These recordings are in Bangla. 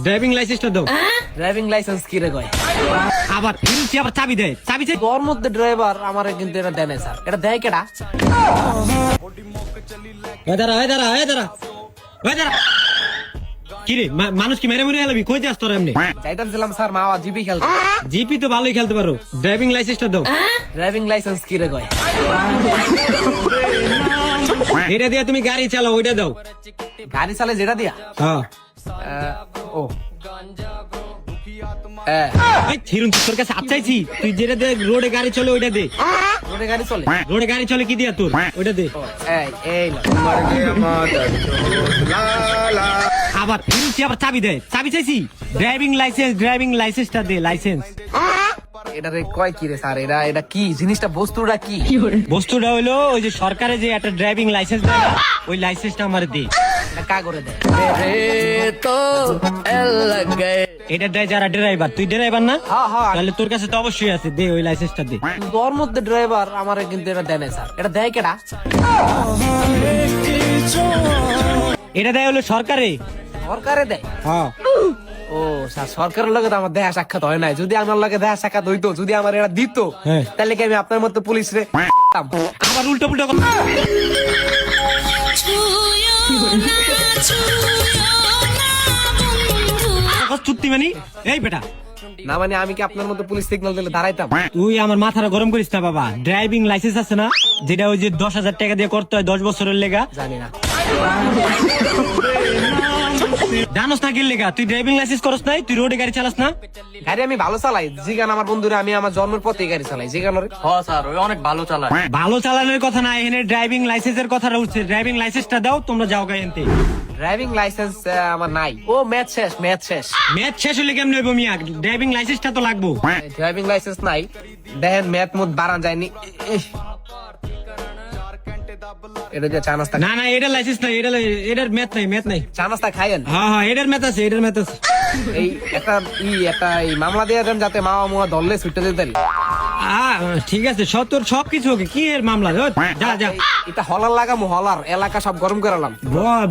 ড্রাইভিং লাইসেন্সটা দাও। ড্রাইভিং লাইসেন্স কি রে কয়? আবার ফিরছি, আবার চাবি দেয়, চাবি চাই। তোর মধ্যে ড্রাইভার আমারে কিন্তু এটা দেয় না স্যার। এটা দেয় কেডা? কি রে মানুষ কি মেরে মেরে এলাবি? কই যাস তোর? এমনি চাইতাম স্যার মাওয়া জিপি খেলতে। জিপি তো ভালোই খেলতে পারো, ড্রাইভিং লাইসেন্সটা দাও। ড্রাইভিং লাইসেন্স কি রে কয়? এটা দিয়ে তুমি গাড়ি চালাও, ওইটা দাও। গাড়ি চালে যেটা দিয়া? হ্যাঁ ও থিরুন, তোর কাছে চাইছি, তুই যেটা দে রোডে গাড়ি চলে ওইটা দে। রোডে গাড়ি চলে? রোডে গাড়ি চলে কি দিয়া তোর? ওইটা দে। এই আবার ফিরছি, আবার চাবি দেয়, চাবি চাইছি। ড্রাইভিং লাইসেন্সটা দে, লাইসেন্স। এটা রে কয় কি রে স্যার? এটা কি জিনিসটা? বস্তুটা কি? বস্তুটা হইলো ওই যে সরকারে যে একটা ড্রাইভিং লাইসেন্স দেয় না, ওই লাইসেন্সটা আমার দে। কা করে দেয়? এটা দেয় যারা ড্রাইভার। তুই ড্রাইভার না? হ্যাঁ। তাহলে তোর কাছে তো অবশ্যই আছে, দে ওই লাইসেন্সটা দে। তোর মধ্যে ড্রাইভার আমারে কিন্তু এটা দেয় না স্যার। এটা দেয় কেডা? এটা দেয় হলো সরকারে। সরকারে দেয়? হ্যাঁ। ও স্যার, সরকারের লগে তো আমার দেখা সাক্ষাৎ হয় নাই। যদি আমার লগে দেখা সাক্ষাৎ হইতো, যদি আমার এটা দিত, হ্যাঁ। তাহলে কি আমি আপনার মতো পুলিশ রে আবার উল্টো পুল্টো কথা। চুক্তি মানি এই বেটা না? মানে আমি কি আপনার মতো পুলিশ সিগন্যাল দিলে দাঁড়াইতাম? তুই আমার মাথাটা গরম করিস না বাবা। ড্রাইভিং লাইসেন্স আছে না, যেটা ওই যে 10,000 টাকা দিয়ে করতে হয় 10 বছরের লেগা। জানি না। জানোস না কি লেগা? তুই ড্রাইভিং লাইসেন্স করস নাই? তুই রোডে গাড়ি চালাস না? গাড়ি আমি ভালো চালাই। জিগান আমার বন্ধুরা, আমি আমার জন্মের পথে গাড়ি চালাই। জিগান স্যার ওই অনেক ভালো চালায়। ভালো চালানোর কথা না, এখানে ড্রাইভিং লাইসেন্সের কথা উঠছে। ড্রাইভিং লাইসেন্সটা দাও, তোমরা যাও গাইতে। ড্রাইভিং লাইসেন্স আমার নাই। ও ম্যাচ শেষ। ম্যাচ শেষ হলে কেমন হইব মিয়া? ড্রাইভিং লাইসেন্সটা তো লাগবো। ড্রাইভিং লাইসেন্স নাই, দেখেন ম্যাথ মুদ বাড়ান যায়নি। এটা যে চা নাস্তা, না এটা লাইসেন্স নাই, এটার ম্যাথ নাই। চা নাস্তা খাইয়েন। হ্যাঁ এটার ম্যাথ আছে। এই একটা মামলা দিয়ে দেন, যাতে মামা মুয়া ধরলে ছুটে দিতেন। ঠিক আছে, তোর সবকিছু ওকে। কি এর মামলা? যা এটা হলার লাগামু, হলার এলাকা সব গরম করালাম।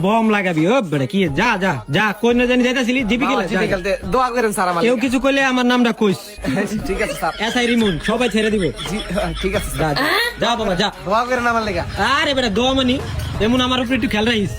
বম লাগাবি? ও বেটা কি? যা কই না জানি যাইতাছিলি জিপি খেলতে। দোয়া করেন স্যার আমার। কেউ কিছু কইলে আমার নামটা কইস। ঠিক আছে স্যার। এসআই রিমন সবাই ছেড়ে দিব। ঠিক আছে যা বাবা যা। দোয়া করেন আমার লেগা। আরে বেটা দোয়া মানি এমন আমার উপরে একটু খেয়াল রাখিস।